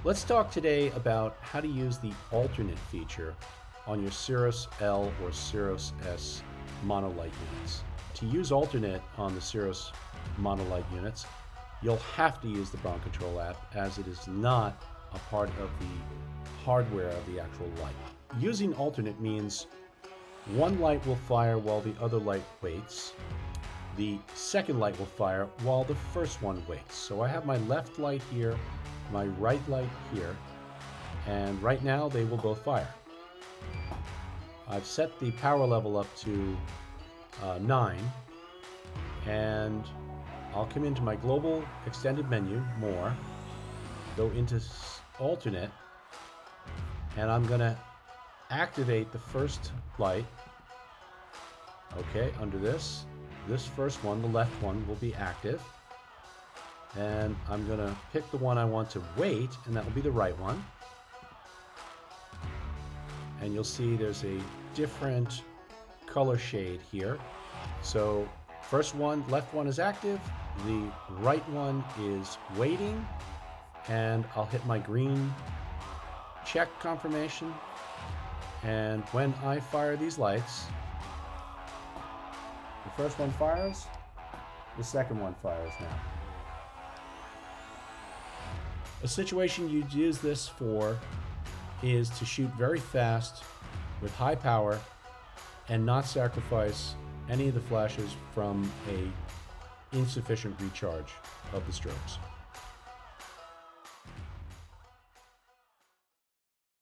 Let's talk today about how to use the alternate feature on your Siros L or Siros S monolight units. To use alternate on the Siros monolight units, you'll have to use the bronControl app, as it is not a part of the hardware of the actual light. Using alternate means one light will fire while the other light waits. The second light will fire while the first one waits. So I have my left light here, my right light here, and right now they will both fire. I've set the power level up to 9, and I'll come into my global extended menu, more, go into alternate, and I'm going to activate the first light. Okay, under this first one, the left one, will be active. And I'm going to pick the one I want to wait, and that will be the right one. And you'll see there's a different color shade here. So first one, left one is active, the right one is waiting, and I'll hit my green check confirmation. And when I fire these lights, the first one fires, the second one fires now. A situation you'd use this for is to shoot very fast with high power and not sacrifice any of the flashes from a insufficient recharge of the strobes.